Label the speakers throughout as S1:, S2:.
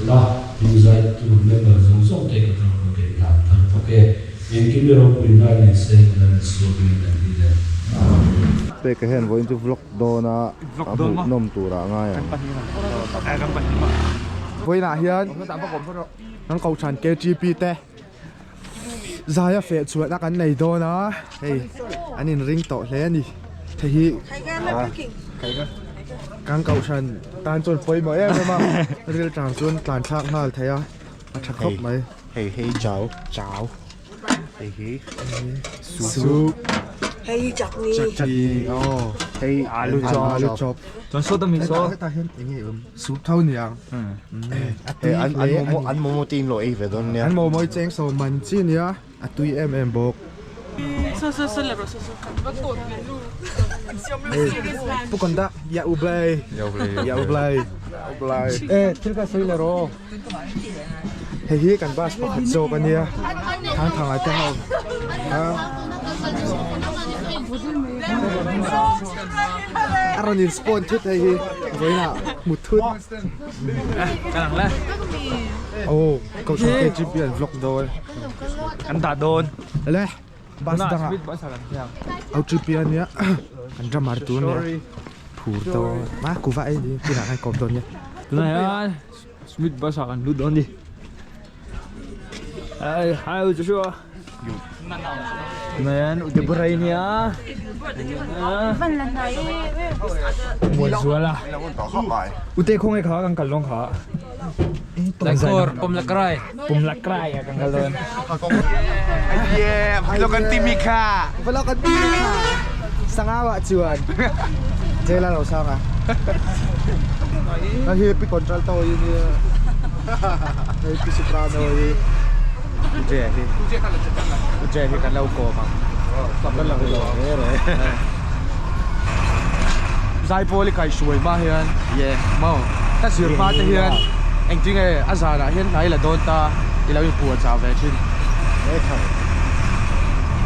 S1: la user to member zong zong te ka tro ke la thang ke en ki me ro pin na ni se na so bi na ni le
S2: pe ka hen voin tu vlog do na nom tura nga ya voi na hian nang kau chan KTP te zaya Fehchhuah na kan nei do na hey anin ring to hle ani the hi kang kau chan tan chon poi mo em ma ril tang chon tlan thak nal thaya a thak khop mai hey chao hey su
S3: Hey chutney.
S2: Oh hey alu chop chon so da mi so ta hen ingi soup thau ni ang hey an mo tin lo e ve don ne an mo moi cheng so man chi nia atui bok
S3: So le so ba tot le lu.
S2: pu kon da ya ublai thil ka soi le ro hey kan bas pa so kan nia thang ai te hau aronin spawn thut hey voi na muthut
S4: kalang la
S2: oh kau chon KTP vlog do
S4: kan ta don
S2: le bas danga au tripian ya kan dramar tu ne phur to ma ku vai ni kina kai kom ton ya
S4: tunai ya smith basa kan lu don di hai Joshua Nayan, udah berai ni ah. Muat suara. Udah kong ek kang kalong kha. Lakor, pom lakrai ya kang kalon.
S2: Yeah, vlogan timika. Sangawa cuan. Jela lo sanga. Nahi pi control to ini. Nahi pi soprano ini. Uje kan lau ko bang. Kan lau lo. Zai poli kai suai ma hian. Ye, mau. Ta sir pa te hian. Anh chính ấy azara hiện nay là đồn ta đi lao buồn sao về chứ? Đấy thôi.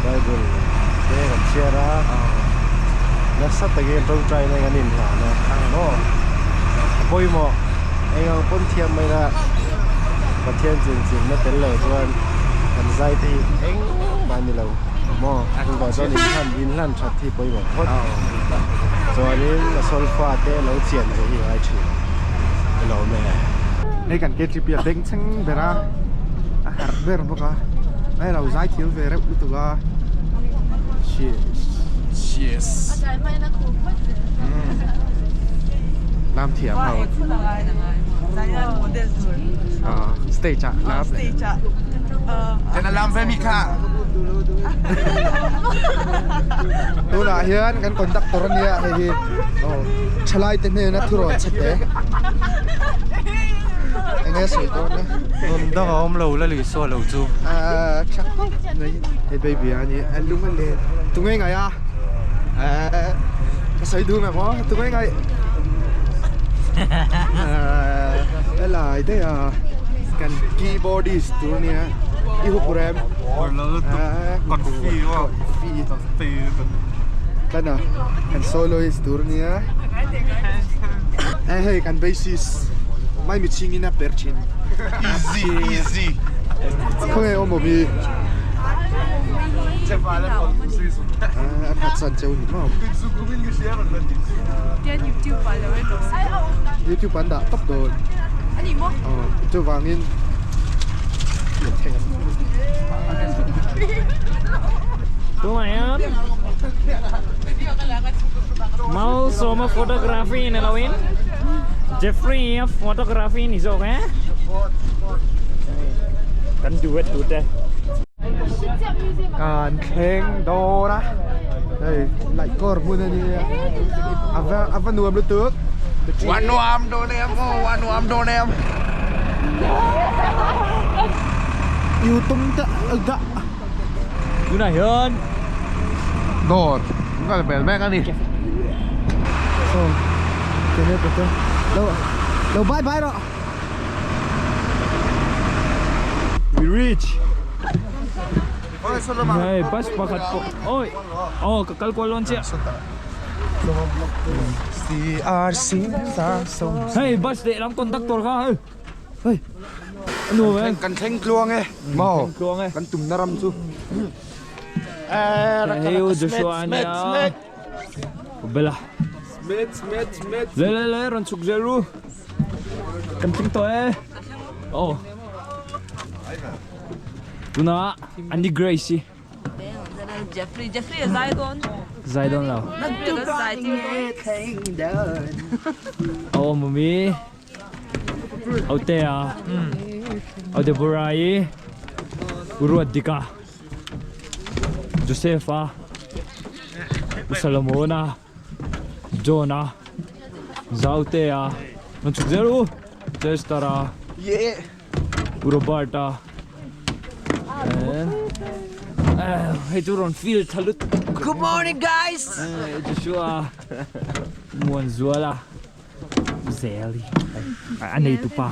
S2: Đây rồi, đây còn chia ra. Nó sắp tới cái trâu trai này cái nhìn hả nó ăn nó. Bôi mò, anh ông bún thiêm mày ra. Và thiên chín nó tới lời cho anh. Còn dây thì anh bao nhiêu lâu? Mò, anh bảo cho nên in lan chặt thì bôi mò hết. Rồi nên là sulfa thế lâu chuyện rồi thì ai chịu? Cái lâu này. Đây cần KTP đánh chăng về ra hạt về rồi bác đây là giải thiếu về rất ưu tú à cheers làm thiệp hậu stage làm thế là làm về Mika tôi là hiền cái conductor này thì chalai tên này nó thua rồi chết đấy anh nghe sủi tốt nhé.
S4: Đó là ông lâu là lì xua lâu chu.
S2: Chắc không. Hey baby anh lúc anh lên. Tụi ngay à? Cái sấy đu mà có. Tụi ngay. Đây là đây à. Cái keyboardist tụi này. Ihu program.
S4: Còn phi quá.
S2: Phi. Cái nào? Cái soloist tụi này. Hey cái bassist. Mai mi chingin na perchin. Easy. Không nghe ông bobby. Anh hát san châu nhỉ không? YouTube bạn đã top rồi. Cho vàng in.
S4: Tuh mayan. Mau sama fotografi ini lawin. Jeffrey photography ni so kan? Kan duet deh.
S2: Kan keng do đó. Đây lại cor mua này đi. Ava nuông được tước.
S4: One nuông đồ nem.
S2: Yêu tung đã.
S4: Chú này hơn.
S2: Đột. Cũng là bèn mẹ cái gì? Không. Cái này được đâu bye rồi. We reach.
S4: Hey, pas pakat po. Oi. Oh, kakal ko lon siya.
S2: CRC sa sông.
S4: Hey, bas de lang kontaktor ka. Ơi, anh nuôi em.
S2: Cần thanh luông ấy. Màu.
S4: Cương ấy.
S2: Cần tùm naram su.
S4: Heo Joshua nha. Bela.
S2: Smith.
S4: Le, ron suk jeru. Kenting to eh. Oh. Tuna, Andy Gracie.
S3: Jeffrey ở Zaidon.
S4: Zaidon nào. Oh, mami. Aute à. Aute Burai. Uruadika. Josepha. Salomona. Jonah. Zautea. Manchuzero. Testara.
S2: Yeah.
S4: Roberta. And hey, Duron field talut.
S3: Good morning, guys.
S4: Joshua. Muanzuela. Zeli. Anh tu pa.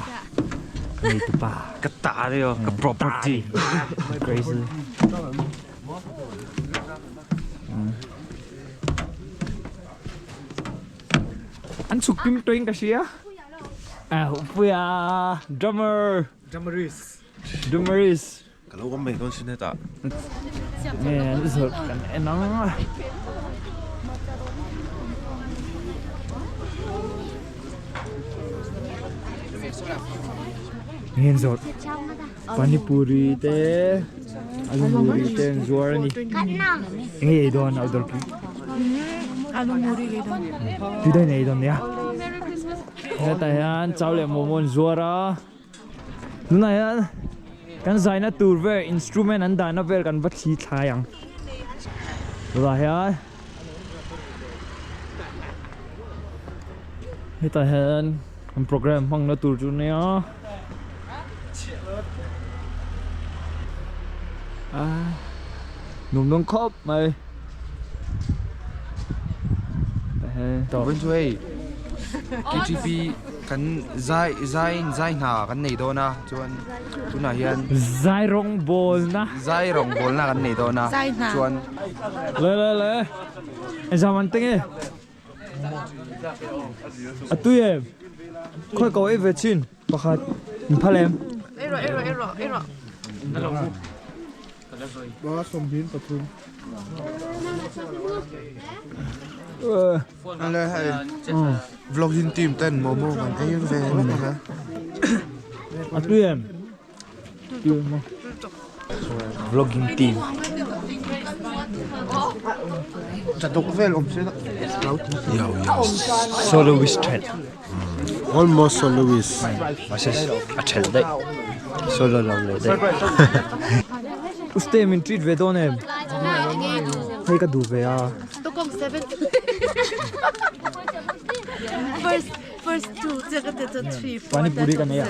S4: Anh tu pa.
S2: Katario. Property.
S4: Crazy. Anh sụp kim tuyên cả xía. Upia Drummeris.
S2: Kalau kau main kau sini tak?
S4: Nè, sụp cảnh nó. Nghe sụp. Panipuri te, alumuri te, zuar ni. Nghe don outdoor ki.
S3: Alumuri gitu.
S4: Đi đây này don ya. Thế tại anh cháu lại một môn zuar à. Lúc này anh, kan giải na tour về instrument anh đã nó về kan bắt chi thay ang. Rồi ya. Thế tại anh, kan program phong na tour chu nè. Nung nung khóc mày.
S2: Bên xuôi. KTP kan zai na kan nei do na chuan tuna hian
S4: Zai rong bol na.
S2: zai rong bol na kan nei do na chuan
S4: Le. Anh sao anh tính à tui em. Khôi cầu ấy về chín. Bạc hạt. Mình phá em.
S3: Ero.
S2: bawa sombin patung ala hai vlogging team ten momo kan ayun ve na
S4: À tui em. Vlogging team.
S2: chatok vel om se
S4: Soloist thread.
S2: almost soloist
S4: Masses a thread đấy. Solo lòng này đấy. Uste min treat về don em. Hay cả đủ về à.
S3: Stockholm 7. First two, second to 3, 4.
S4: Pani puri ka na yan.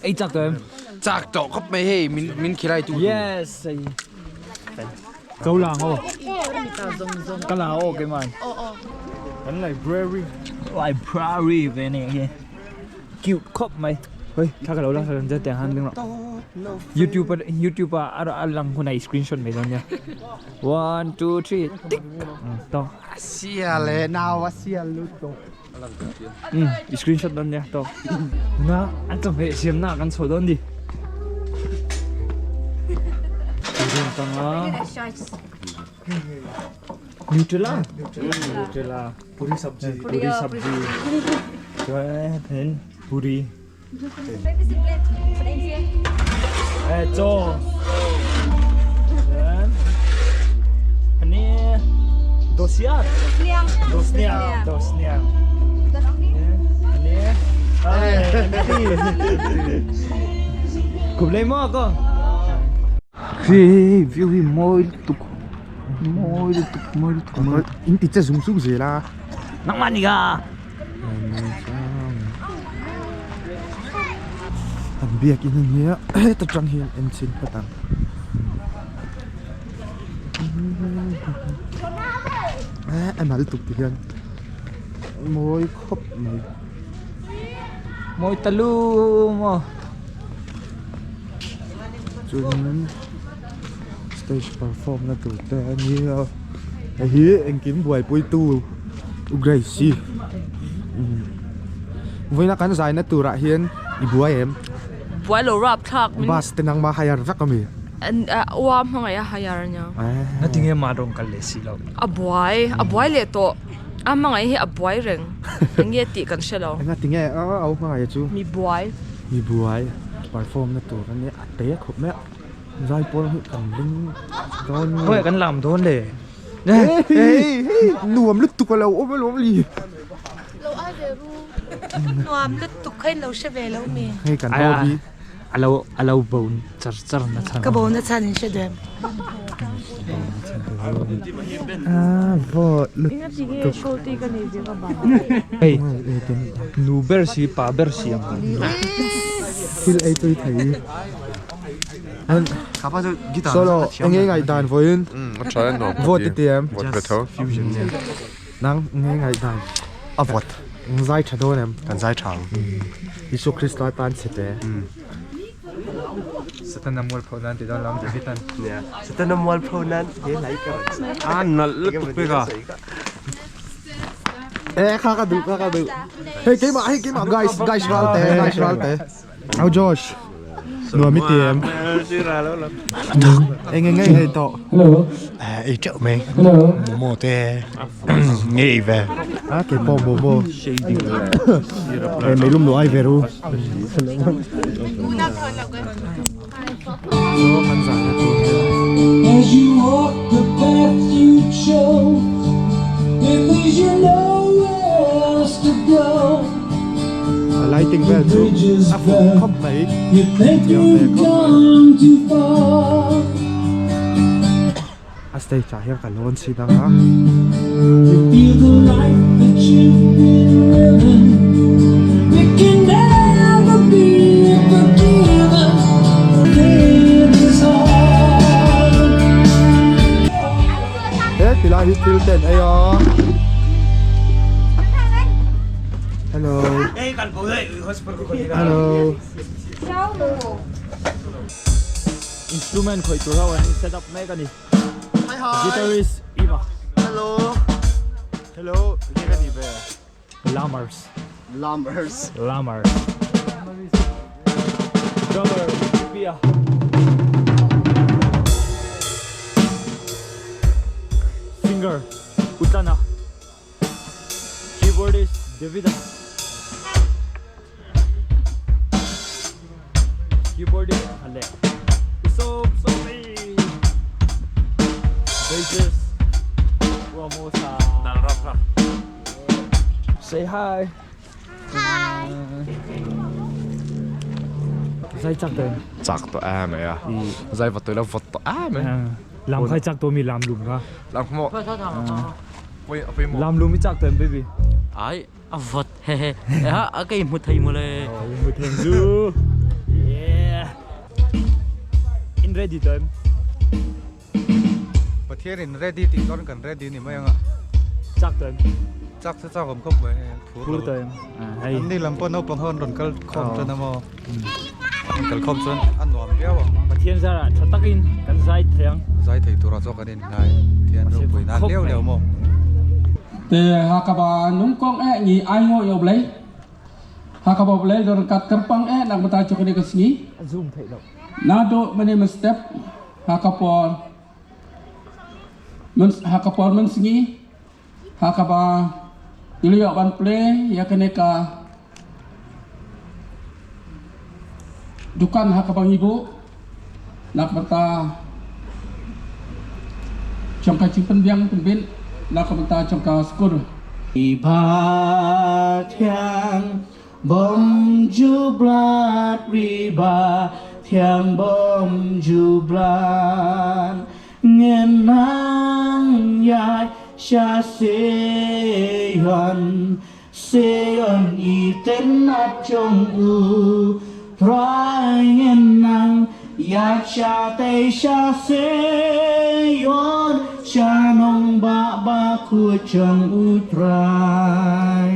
S4: Ay chắc to em.
S2: chak to khop me he min khirai tu
S4: Yes. Câu làng ô. Cái là ô cái mày. Cái library về này kìa. Cute cop mày. Ôi, thằng cái lâu lắm rồi tiền hàng đừng nào. YouTube alang ko na screenshot mấy don nha. 1, 2, 3. Tick. To.
S2: siale nawa sial luto
S4: Screenshot don nha to. Na, anh tổng hệ xiêm na kan số don đi. Don tanga. Nutella. Puri sabji. Rồi then puri. Cho. Dan. Ini dosiar. Dosniang. Ini. Cụm lấy mò con.
S2: khi view hi moi tuk in ti che zum su ze la
S4: Nang maniga.
S2: an biak in nia ta trang hian en chin patang em mal tuk ti hian moi khop mai
S4: Moi talu mo.
S2: chun stage perform na tu te nia hi en kim buai pui tu u gracie với na kan zai na tu ra hian ibu ayam
S3: buai lo rap thak min
S2: bas tenang ma hayar vak kami
S3: wa mga ya hayarnya
S4: na tingin marong kalesi law
S3: abuai le to mga hi abuai reng ngi ti kan shelo
S2: nga tingay au mga ya chu
S3: mi buai
S2: perform na to kan ni ate khup me zai pol kan ling don
S4: เฮ้ยกันลำโดนเลย
S2: นวมลึกตุกเราโอ้ไม่รู้ลี
S5: นวมลึกตุกให้เราเชเวแล้วมี
S2: ให้กันพอดี
S4: เราบนจัดนะท่าน
S5: กระบอกนัชนินเชเดม
S2: พอลึก
S3: ingat sige shorty kan ni ka ba
S4: เฮ้ยนูเบอร์ซีป้าเบอร์ซีอ่ะ
S2: คิลไอตัวไทยอัน
S6: 가봐서 기타
S2: solo ngay ngày đàn với
S6: 저는 너
S2: vô ti tiệm
S6: 뭐부터 fusion
S2: nắng ngay ngày đàn
S6: 아봇
S2: zai chả đôi em
S6: 간사이창
S2: Isu Christ tan sete
S4: Satan namwal po nanti daw lang jahitan.
S6: 스타는 뭘 포난 얘 나이가 아나 르뚝배가
S2: kakadu hey game guys ralte au Josh nua mi tiệm ngay hay to
S6: 이 쪽에 뭐대 nghĩ về
S2: cái bom bom mấy lúc nữa ai về rồi
S1: As you walk the path you chose, it leaves you nowhere else to go.
S2: lighting bell
S1: Bridges burn.
S2: không phải
S1: You think you've gone too far.
S2: stay trả hiệp cả lon xí đằng á
S1: You feel the life that you've been living. It can never be forgiven. It is hard.
S2: thế thì là hit fill ten ai ó hello
S4: Instrument khoi tu raw ani setup me ka ni. Guitarist Iba.
S6: hello 이게 니베
S4: Lammers.
S6: 람버스
S4: Lammers. Drummer Pia. Singer Utana. Keyboardist Devida. Keyboardist Ale. Sophie. Bassist Ramosa. Say hi. Say chắc tên.
S6: 작도 아메야 자이버도 러버도 아메
S4: Làm khai chắc tôi mi làm lùm ra.
S6: 람뭐 뭐
S4: Làm lùm mi chắc tên baby.
S7: Ai vật he cái một thầy một lệ
S4: Một thằng du. Yeah. In ready tên.
S2: ประเทศนี่ ready ติดต้นกัน ready นี่ไม่ยังอ่ะ
S4: Chắc tên.
S2: จักเจ้าผมก็ไป
S4: Pur tên. Hay.
S2: นี่ลำปนเอาปังฮอนรนก็คอมจนนะโมกันคอมจนอันหนวมเดียว
S4: Mà thiên ra là chắc tắc in cái dây thiang.
S2: ใจถือตัวเราจอกกันนี่ได้เทียนรูปปุ๋ยนั้นเลี้ยวโม
S8: Te hakaba nungkong ngi ayo yo blai. Hakaba blai dor kat kerpang nak mata cokni ke sini.
S4: Zoom thấy đâu.
S8: Nado mene step hakapor. Hakapor men sini. Hakaba diliyo ban play ya keneka. Dukan hakaba ibu nak mata congka cimpen biang penbin nak mata congka skur
S1: Riba thiang bom jublat riba thiang bom jublat ngân nang yai sha seyon y tên nát trong u Try ngân nang yai sha tây sha seyon cha nong ba khu trong u try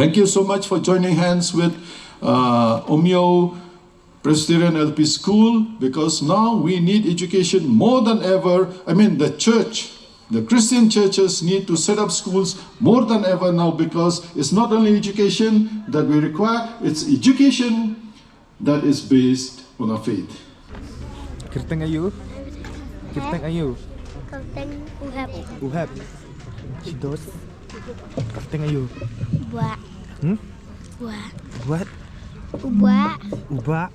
S9: Thank you so much for joining hands with Umiew Presbyterian LP School, because now we need education more than ever. I mean, the Christian churches need to set up schools more than ever now, because it's not only education that we require, it's education that is based on our faith.
S2: Kirteng ayu? Kirteng ayu?
S10: Kirteng uhap.
S2: Uhap. Sidos. Kirteng ayu?
S10: Ubah. Ubah.
S2: What?
S10: Ubah.
S2: Ubah.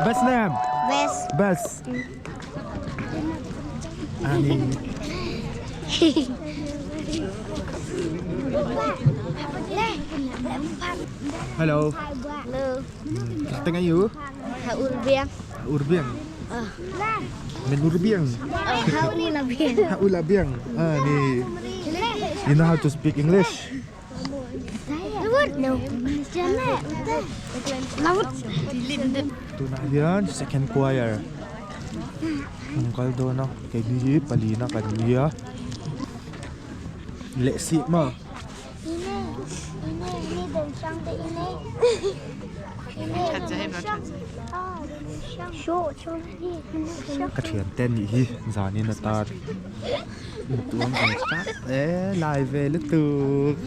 S2: Best name? Best. Ani. Hello.
S10: Hello.
S2: Kirteng ayu?
S10: Urbiang.
S2: Urbiang. Men urbiang. Haulabiang. Ni. You know how to speak English?
S10: No.
S2: Ito na yan, second choir. Ang kaldo na, kay Gigi, palina kaniya. Leksi mo. Katriyan ten ni zani na tar. Tuang ang chat. Live lutuk.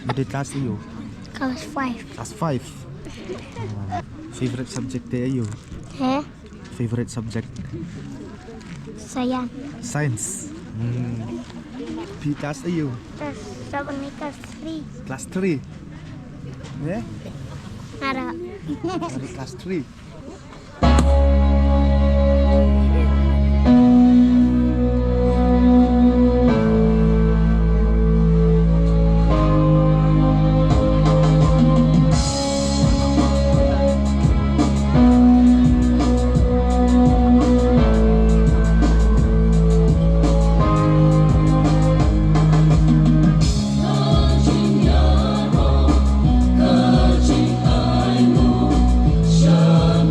S2: What class are you?
S10: Class 5.
S2: Class 5. Favorite subject are you? Favorite subject? Science. P class are you?
S10: Class 3.
S2: Class 3. Yeah?
S10: Ara.
S2: Class 3.
S11: Show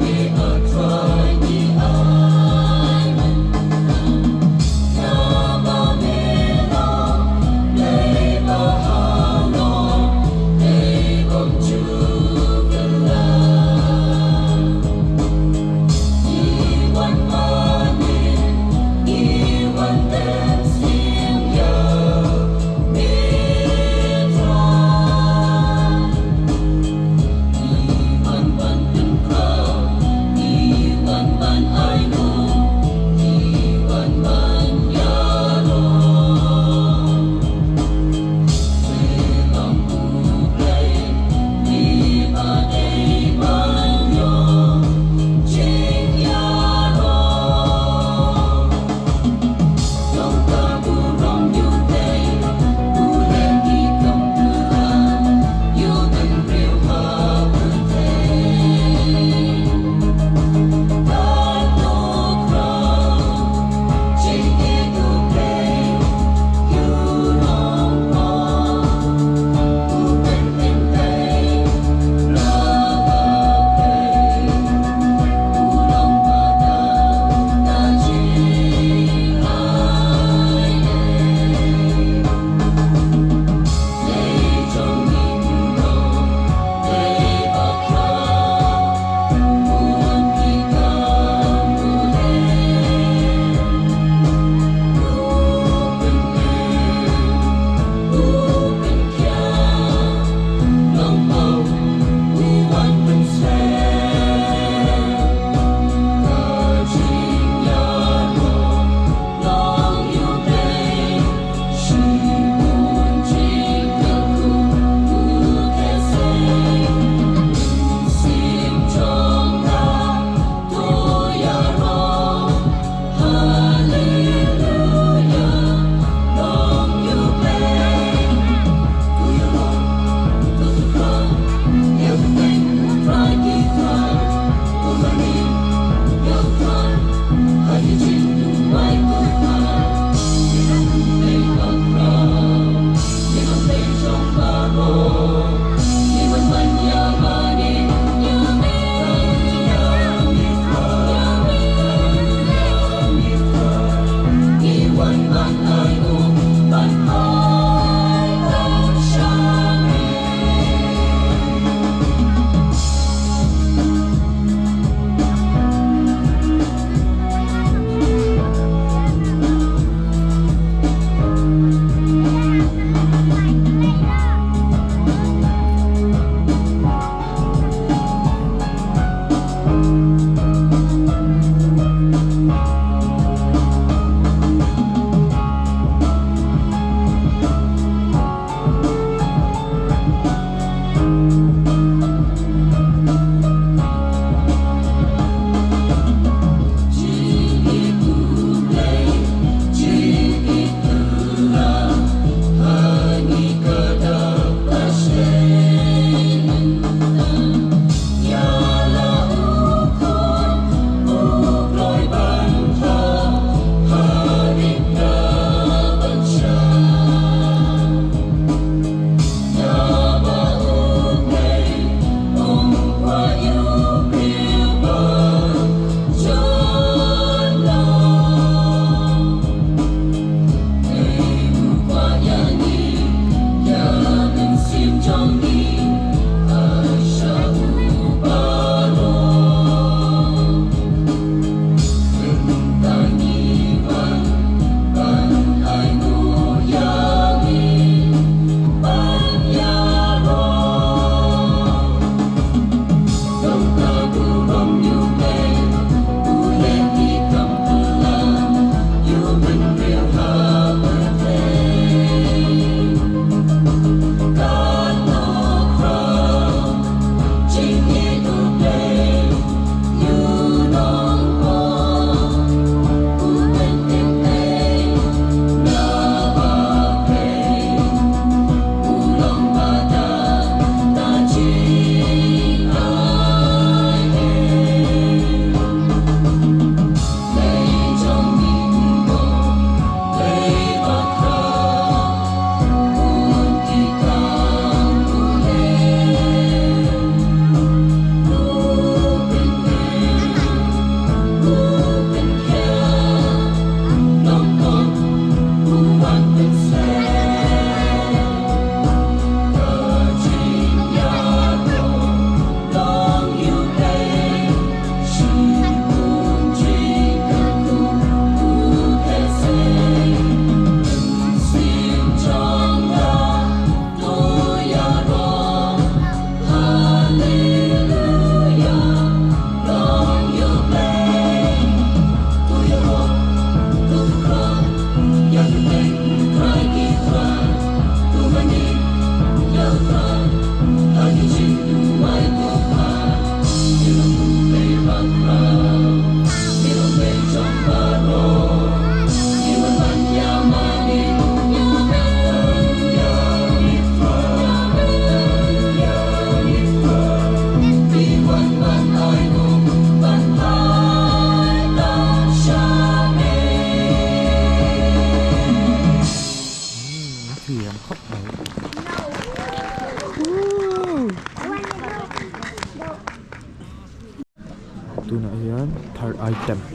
S4: item.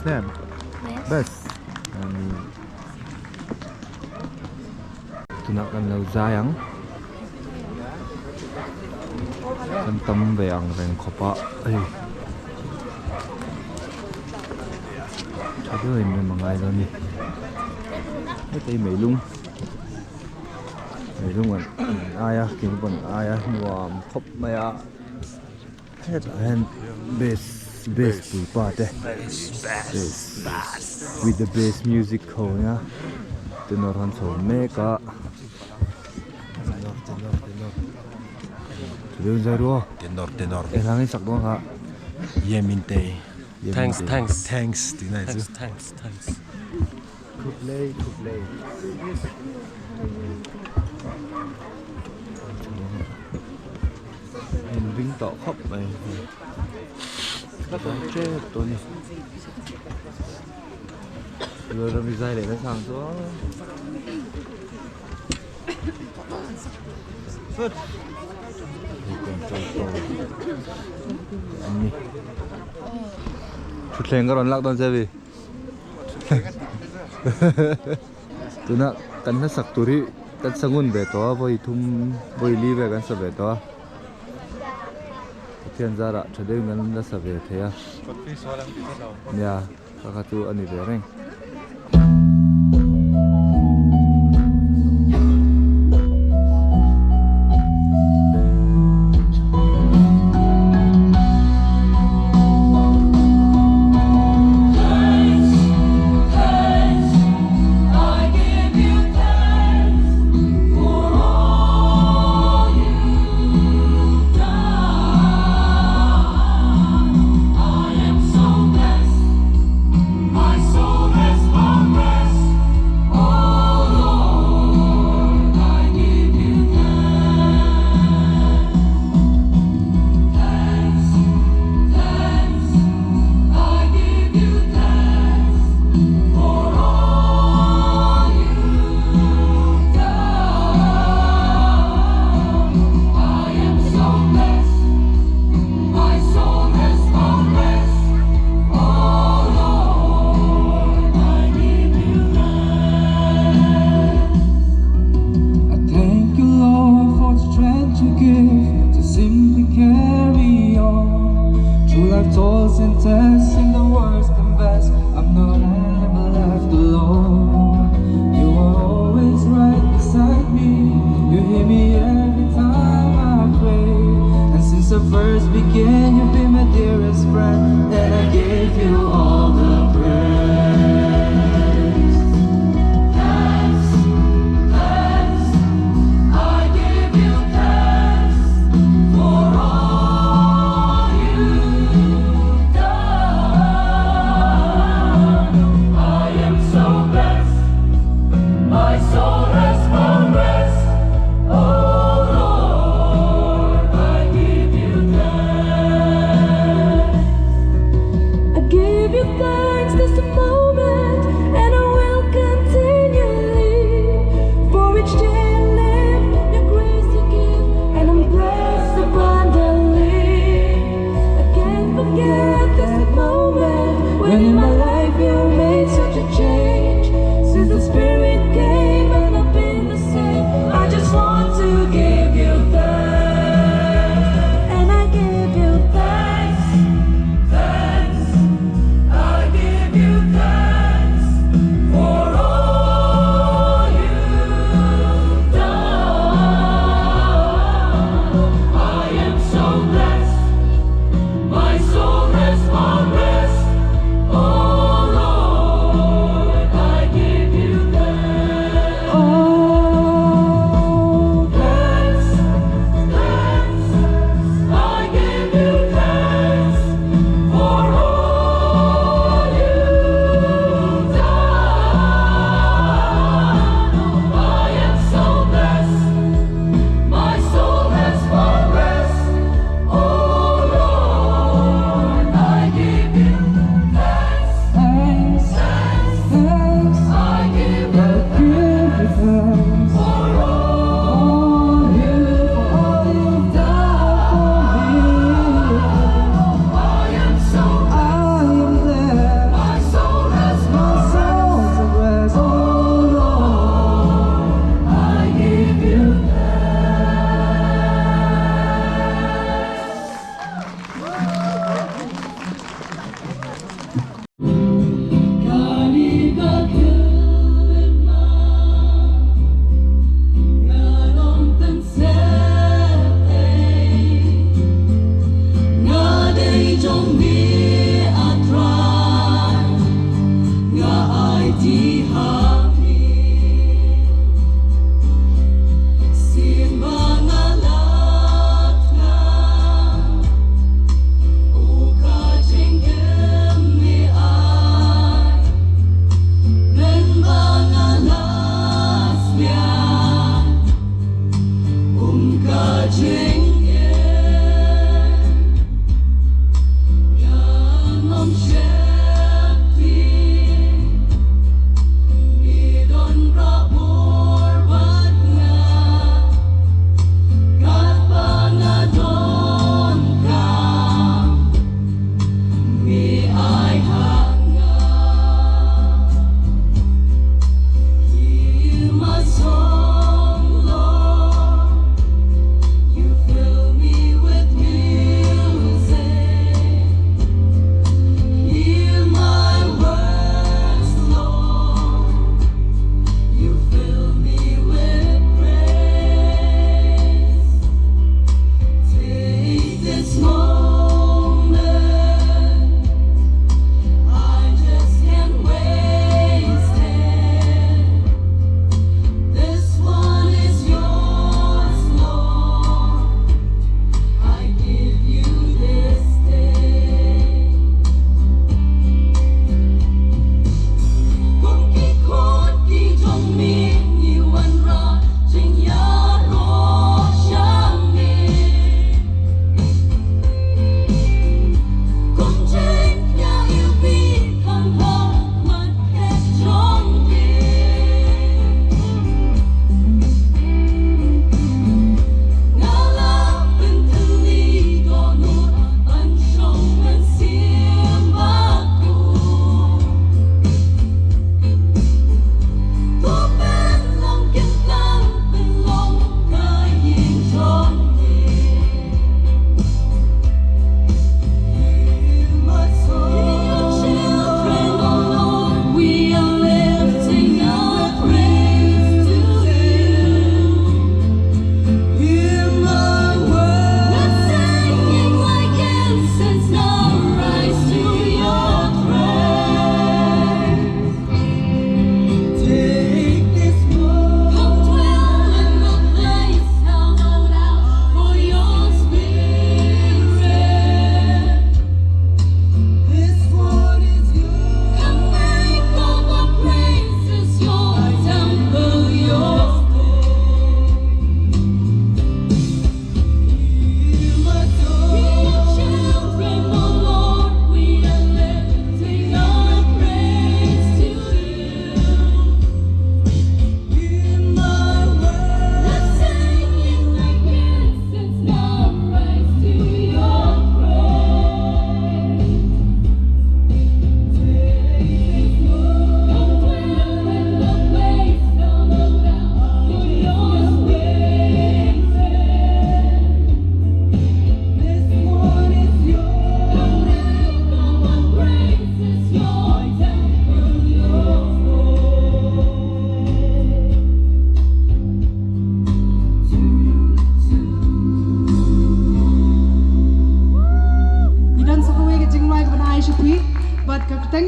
S2: name? Bes. Tuna kan lau zayang. Kan tâm về ang rèn khopa. Ai. Cho đứa em mà ngay rồi nè. Cái tay mấy lung. Mấy lung ai à, kiếm bọn ai à, nuam khop mày à. Hết hen bass bùi ba thế. Bass. With the bass music khâu nha. Từ nó hoàn số mê cả. Từ giờ rồi.
S6: Tenor.
S2: Em đang sắc đúng không ạ?
S6: Yeminte. Thanks. Tiếng này chứ.
S7: Thanks.
S2: Could play. Em vinh tỏ khóc này. Các bạn chết tôi này. Rồi mình dây để nó sang xuống. Phất. Anh đi. Chút lên các bạn lạc đòn xe gì? Tụi nó cắn nó sặc tụi đi. Cắn sangun về to với thum với ly về cắn sập về to. Thiên gia đã cho đến ngân đã sập về thế à? Dạ, các tu anh đi về rồi.
S11: So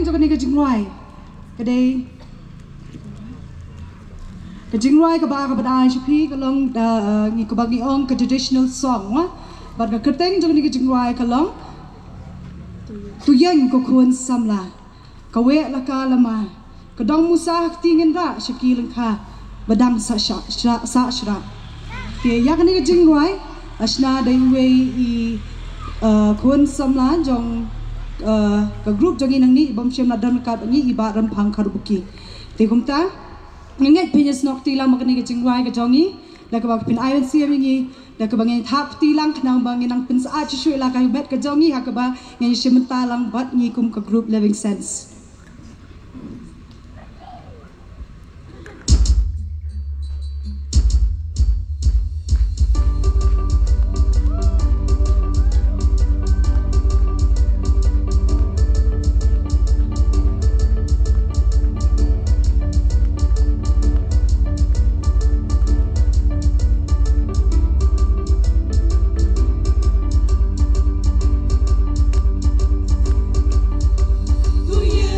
S11: cho cái này cái chừng loài cái đây cái chừng loài cái bà cái ai chụp hi cái long nghỉ cái bà nghỉ ông cái traditional song á bà cái teng cho cái này cái chừng loài cái long tu yang ko khun samla ka we la ka lama ka dong musa tingin ra shakileng kha badang sa shra ti yak ni jing roi asna dai we I khun samla jong ka group jong inang ni bom shem la dan ka ni iba ran phang kharbuki ti kumta ngai pinyas nok ti lang makani jing roi ka jong ni la ka ba pin iron siam ni la ka bangai thap ti lang khnang bangin ang pin sa chu la ka bet ka jong ni ha ka ba ngai shimta lang bat ni kum ka group living sense
S12: Tu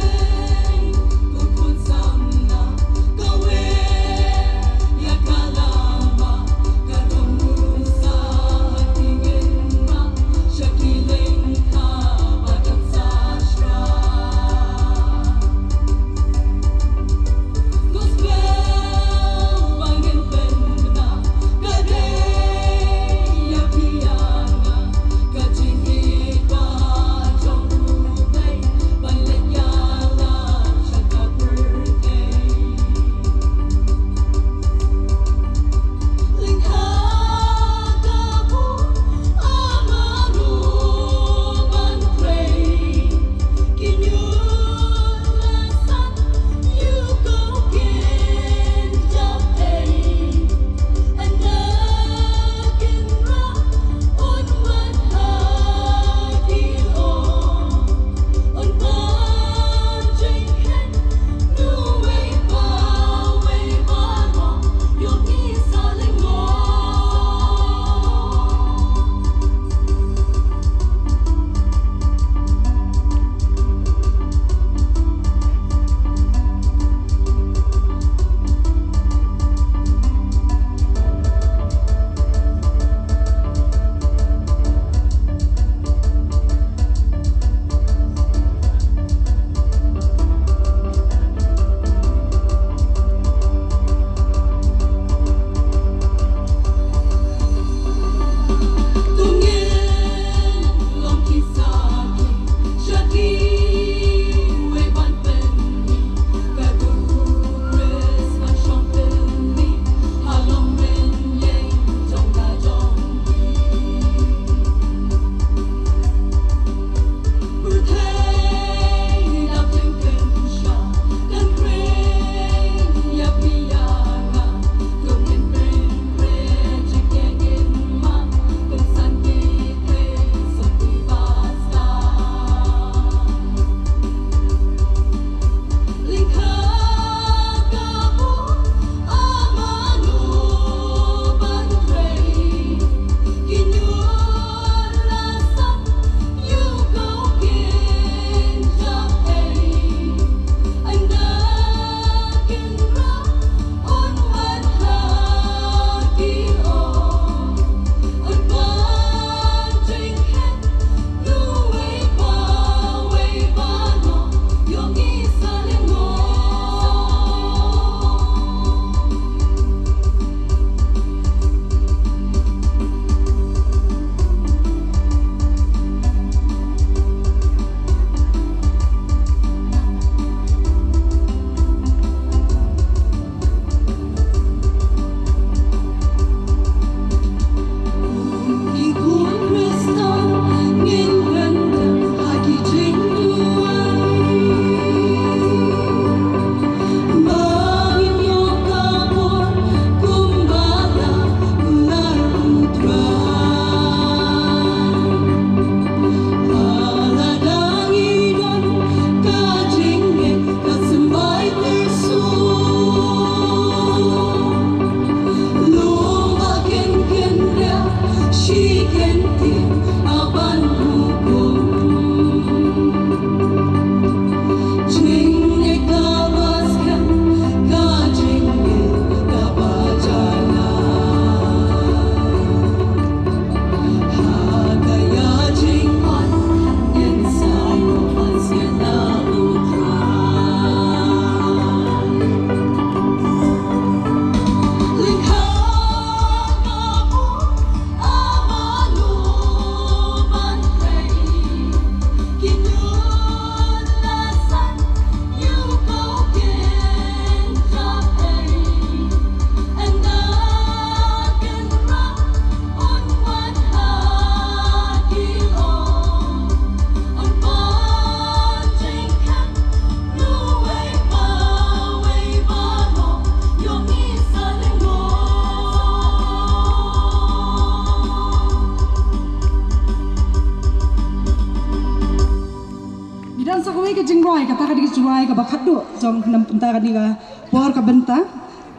S11: ruai kata ka di ruai ka bakat do jong nam punta ka ni ka por ka benta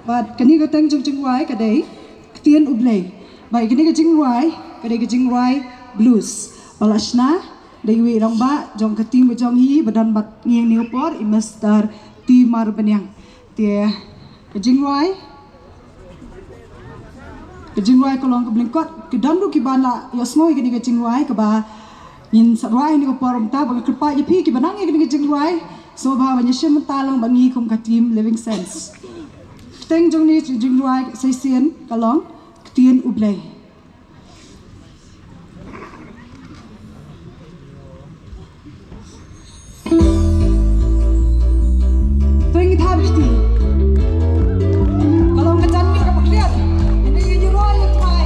S11: but kani ka teng jong ruai ka dei tien ublei bai kani ka jing ruai ka dei ka jing ruai blues balashna dei wi rong ba jong ka tim jong hi badan bat ngieng ni por imastar ti mar benyang tie ka jing ruai kolong ka blingkot ke dandu ki bala yosmo ki ka jing ruai ka ba yin sarai ni ko porom ta ba kerpa ye pi ki banang ye ni jing ruai so ba ba nyesem talang bangi kum ka team living sense teng jong ni jing ruai sai sien kalong tien ublei teng thab ti kalong ka jan ni ka pakliat ini ye jing ruai ye thai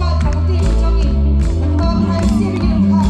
S11: ka ka ti jong ni ba thai si ni ka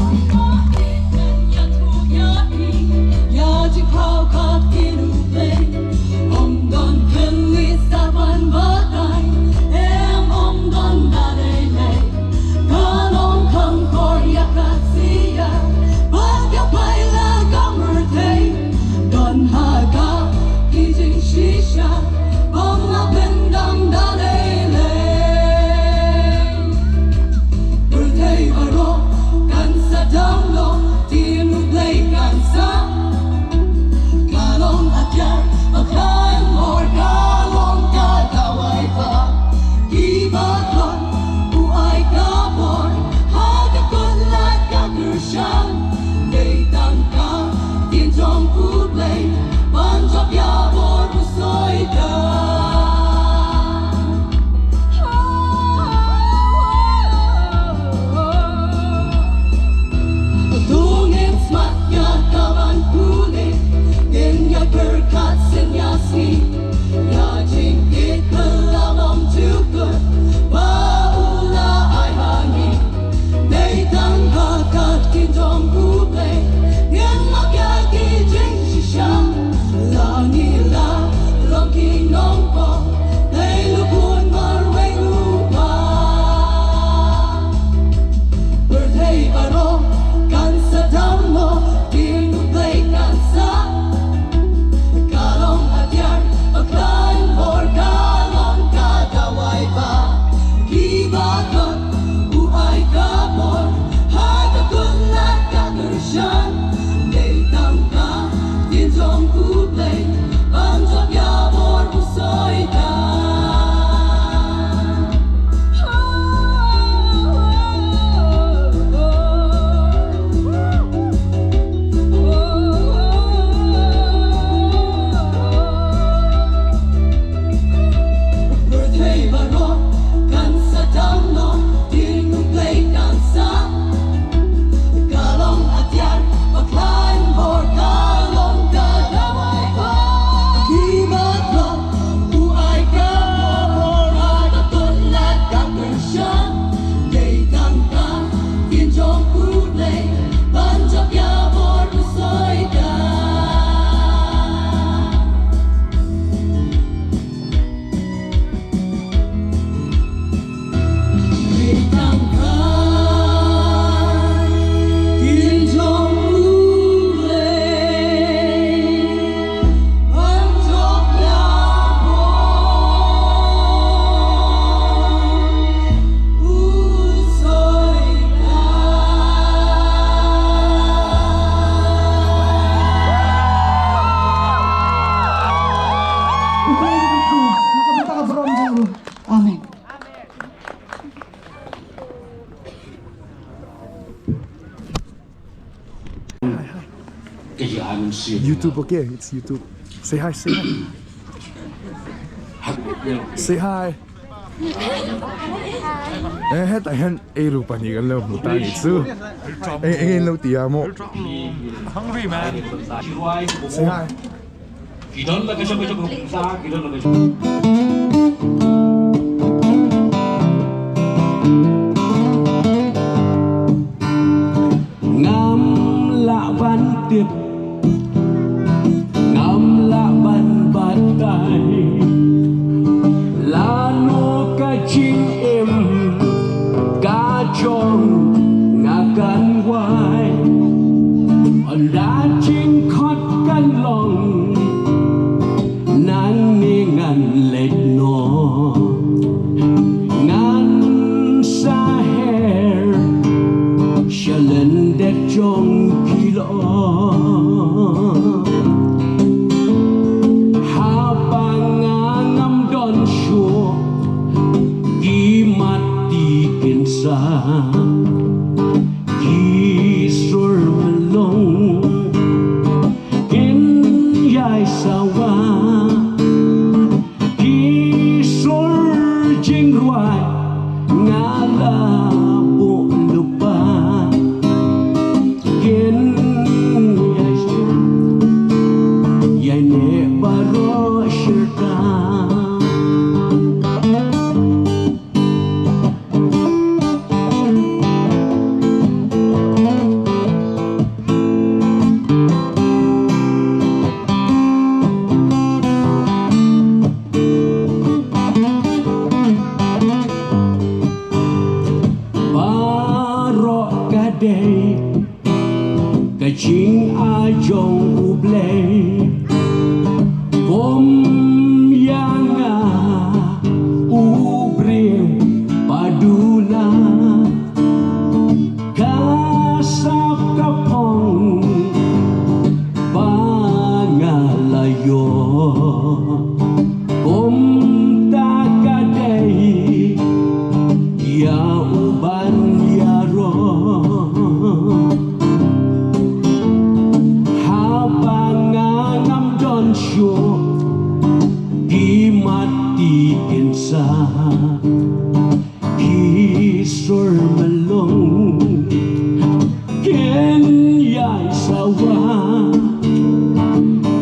S2: YouTube, okay? It's YouTube. Say hi, say hi. Say hi. Tahan lupa ni kan lo muta itu. Lo tiamo.
S4: Hungry man.
S2: Say hi.
S8: Ngam la ban tiệp, ngam la ban bát tay, la no ca chim em, ca chong ngà can hoài, đá chim khót
S12: yan let no ngan sa hair shalen det jong kilo habang ngam don shu di mati kinsa di sur melong in yai sawa di sur jing ruai ngala bu lupa in yai sur yai ne baro shirta Kaching ajong ublay Kom yanga ubreng padula Kasap kapong pangalayo Kom takaday ya uban yaro di mati insa di sur melong ken yai sawa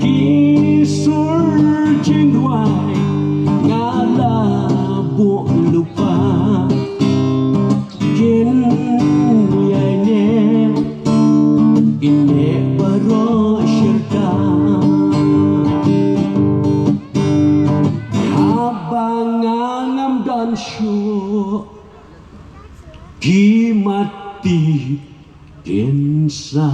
S12: di sur jingwai ngala bu lupa ken yai ne ine baro shirta Abanganam dan syu di mati insa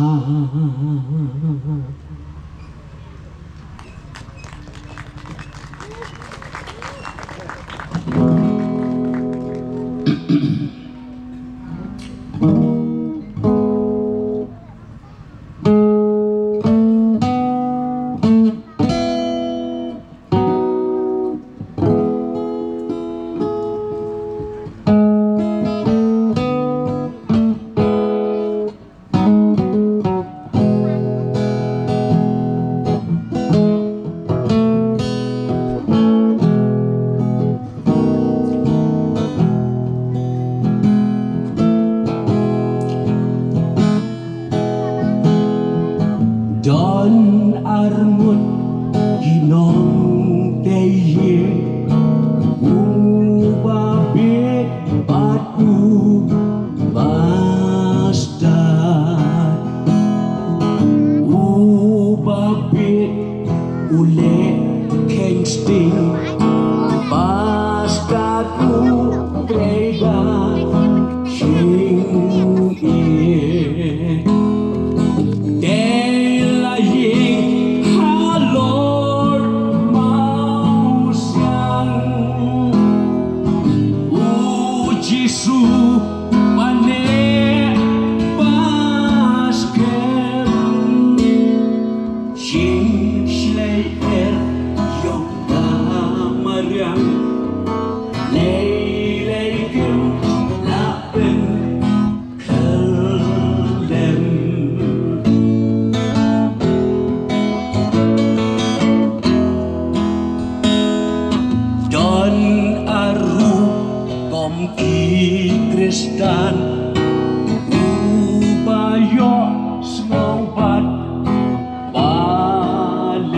S12: Don armut ginong teye ubabit patu bastard ubabit ule kengsting bastard utrega sing it Kristan ubayo snowbat balik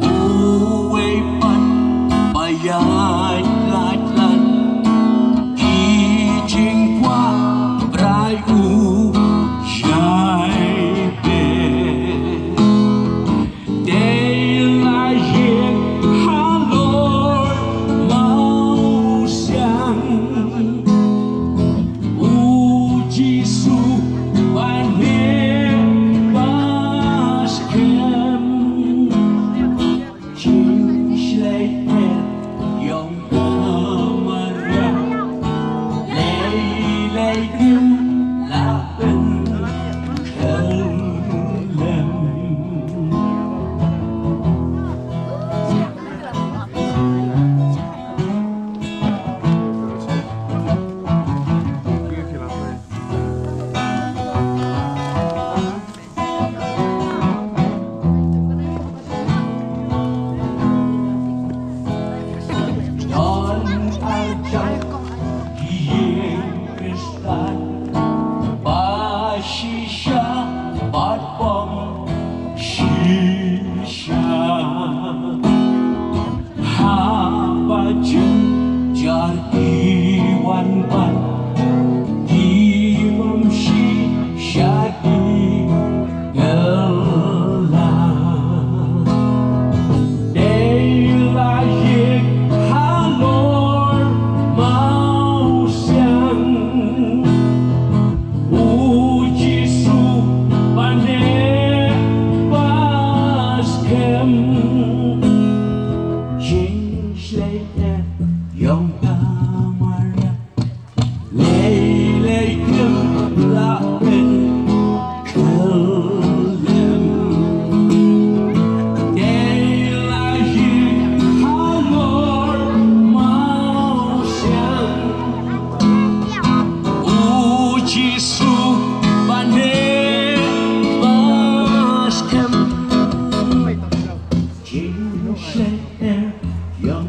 S12: uwe pat bayat latlan kijing kwa bray u shai be daylight halor mau siang Hapa jar iwan-wan Imamshi syahid gelar Daylayik halor mau siang Uji su pandai baskem Yom Tamara Lele Lapen Kalem Daylahi Halor Mausyang Uji su Pandai Baskem Jing Yom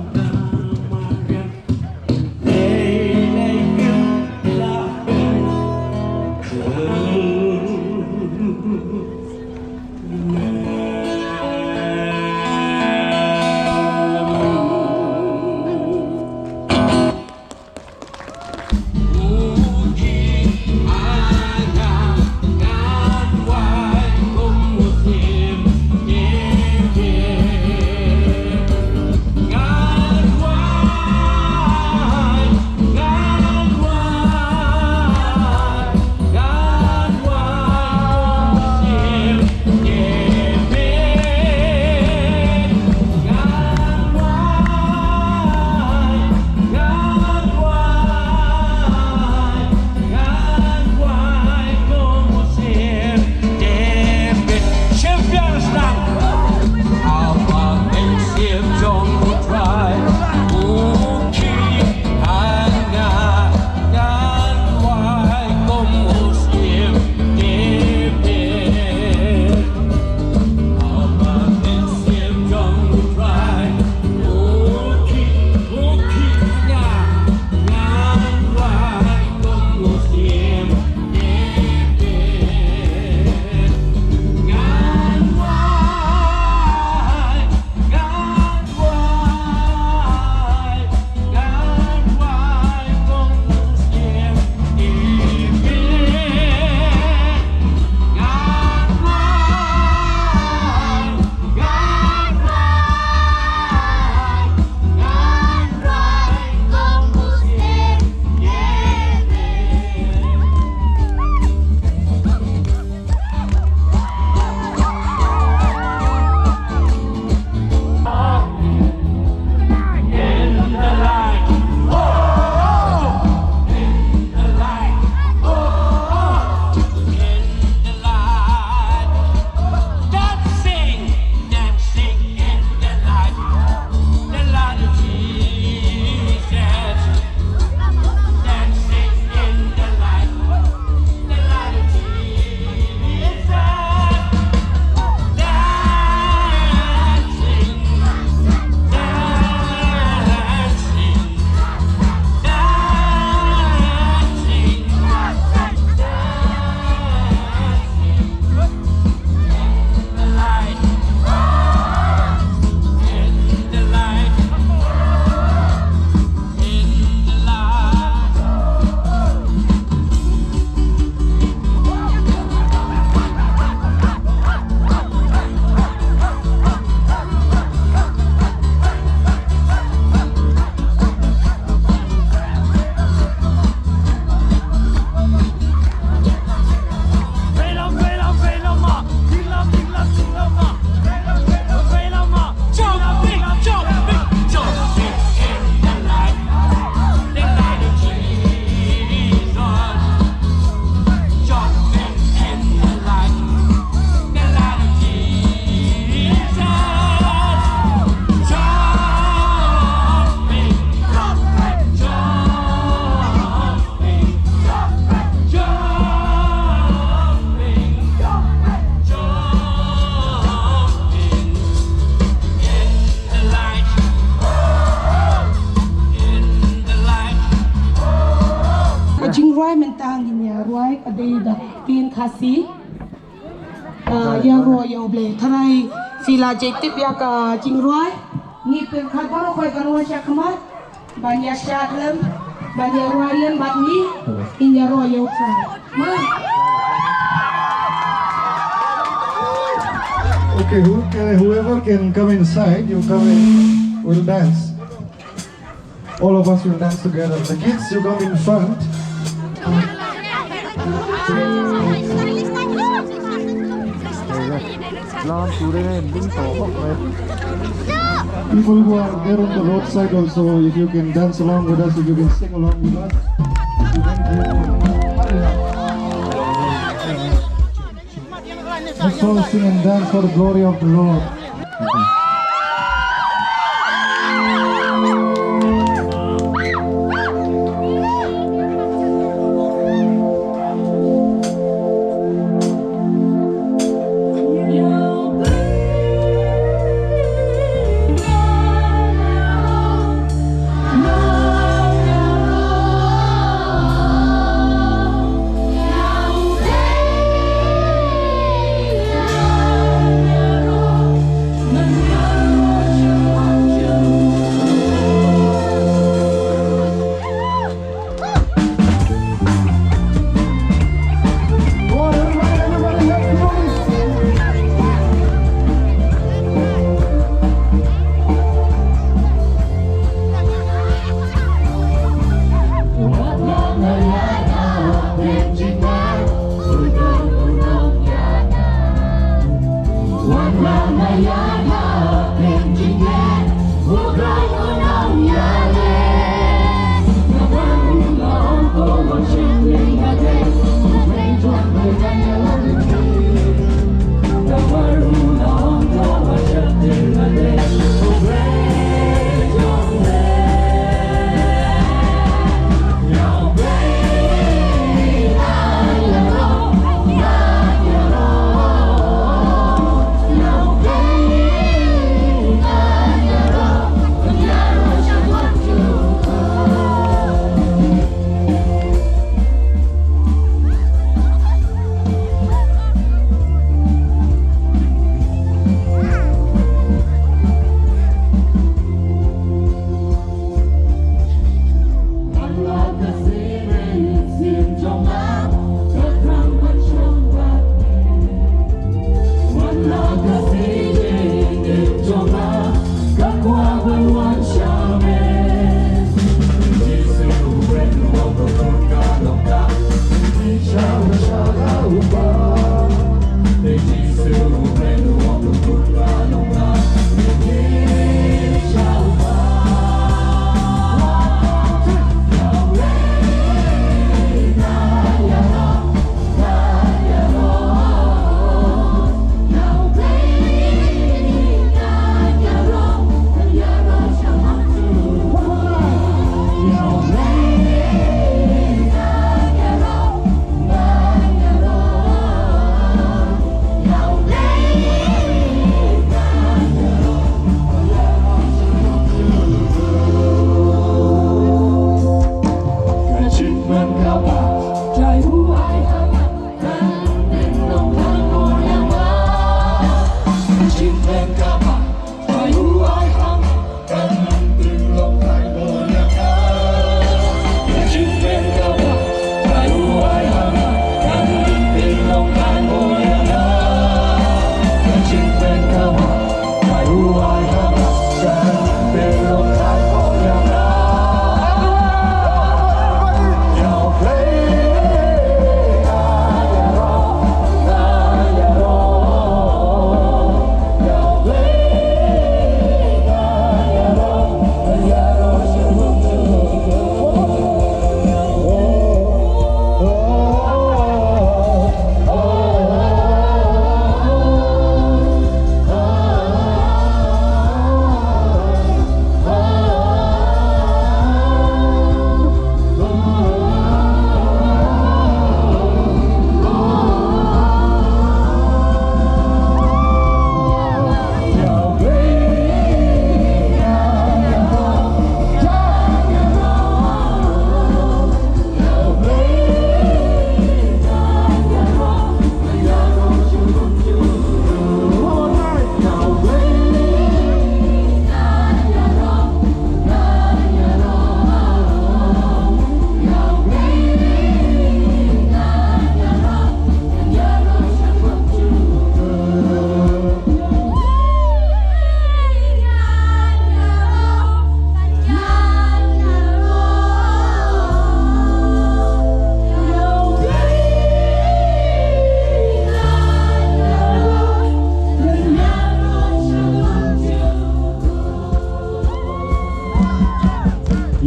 S11: Kasih yang royal blade. Tarai Sila JTP ya ka Jingruai. Ni pengkhabar koi kanwa syakmat. Banya syadlem. Banya ruayan batni. Inya royal try. Ma.
S13: Okay, whoever can come inside, you come in, we'll dance. All of us will dance together. The kids, you come in front. People who are there on the roadside also, if you can dance along with us, if you can sing along with us, let's all sing and dance for the glory of the Lord.
S6: กั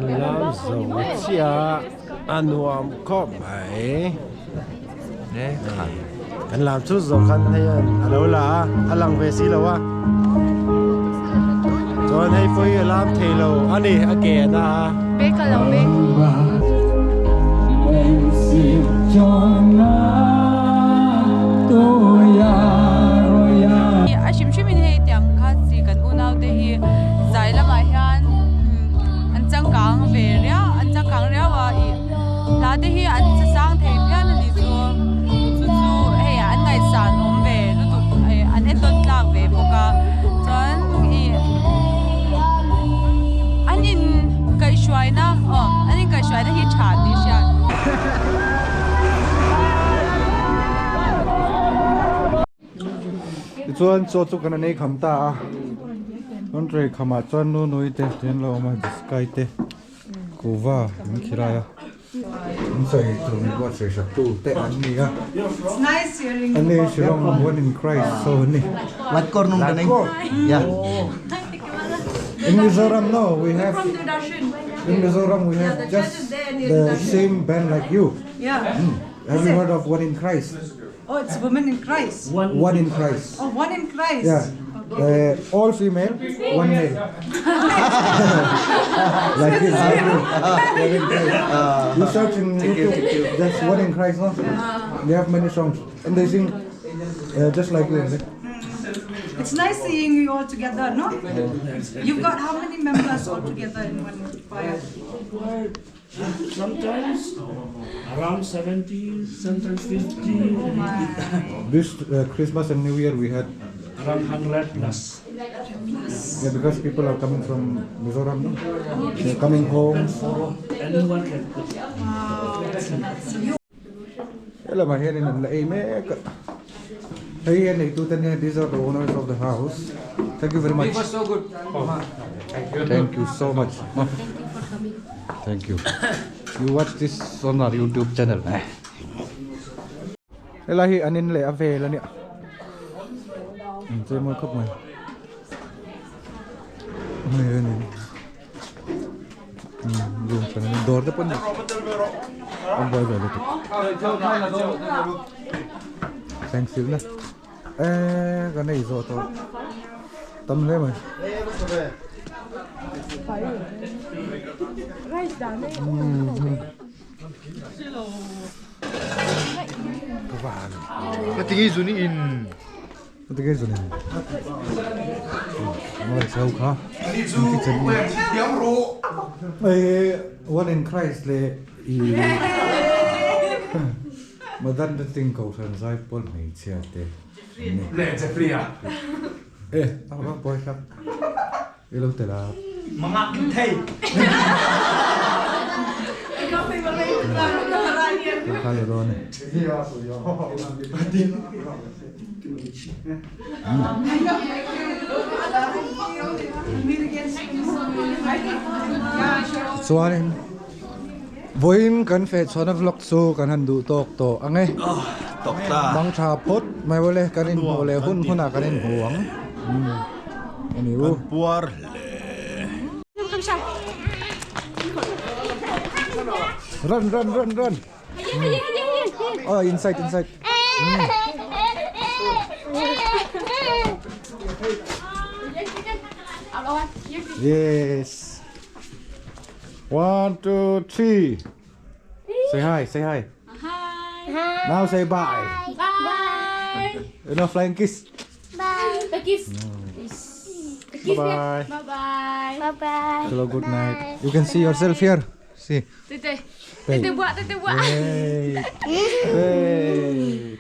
S6: นลำสงเชียอันวมก็ไม่เนี่ยค่ะกันลำชุดสงกันให้เราละอลังเวสีแล้ววะจนให้ฟุยลำเทโลอันนี้อเกนนะ
S3: เบกกันแล้วเบก อาชิมชิมินเฮตียงคัดสีกันอุณเอาเตฮีใจละมาเฮียนอันจังกังเวเรียอันจังกังเรียว่าอีลาเตฮีอันจะสร้างเทมเพียนนี่จูเฮียอันไงสานอมเวลุตุอันเอต้นลากเวปกาจนอีอันอินไก่ช่วยนะอันอินไก่ช่วยได้ฮีชาดิฉัน
S13: ส่วนโจทุกันในคำตาน้องเตยขมาจวนนู้นเตะเดินเรามาดิสกายเตะกูว่ามันคิดอะไรมันใส่ตรงนี้ว่าใส่ชักตู้เตะอันนี้อ่ะ
S11: It's nice hearing
S13: อันนี้ชื่อว่า One in Christ โซนี่
S6: วัดกอร์นุ่มกันเองยา
S13: In Mizoram no we have in Mizoram we have just the same band like you.
S11: Yeah.
S13: Have you heard of One in Christ?
S11: Oh, it's women in Christ.
S13: One in Christ.
S11: Oh, one in Christ.
S13: Yeah. All female, one male. Like this. One in Christ. You search in YouTube, that's One in Christ, no? They have many songs. And they sing just like you.
S11: It's nice seeing you all together, no? You've got how many members all together in one choir?
S1: Sometimes around 70, sometimes 50.
S13: This Christmas and New Year we had
S1: Around 100 plus.
S13: Yeah, because people are coming from Mizoram, no? They're coming home.
S1: Anyone can cook.
S13: Hello, my here in the Amek. Hey, and these are the owners of the house. Thank you very much.
S2: It was so good.
S13: Thank you so much. Thank you. You watch this on our YouTube channel. Elahi anin le ave la ni. Chơi môi khóc mày. Mày ơi này. Luôn phải nên đổ cái bún này. Ông quay về được. Thank you nè. Ê, cái này rồi thôi. Tâm lên mày. Các bạn. Cái tiếng gì in? Cái tiếng gì in? Ngồi sâu khó. Ê, One in Christ le. Madanrting cầu thần giai Paul mấy chia te.
S2: Lệ Jeffrey à?
S13: Ê, tao boyครับ Hello tela.
S2: Mga thầy.
S13: Kalau ron. Suanin. Voin kan Fehchhuah vlog so kan handu tok to ange.
S6: Tok ta.
S13: Bang cha pot mai boleh kanin boleh hun huna kanin huang. Ini bu.
S6: Puar.
S13: Run. Oh, inside. Yes. 1, 2, 3. Say hi.
S10: Hi.
S13: Now say bye.
S10: Bye.
S13: Flying kiss.
S10: Bye. The kiss.
S13: Bye.
S10: Bye. Bye.
S13: Hello, good night. You can see yourself here. See.
S3: Tete buat.
S13: Hey. Hey.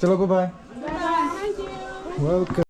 S13: Hello, goodbye.
S10: Bye.
S13: Welcome.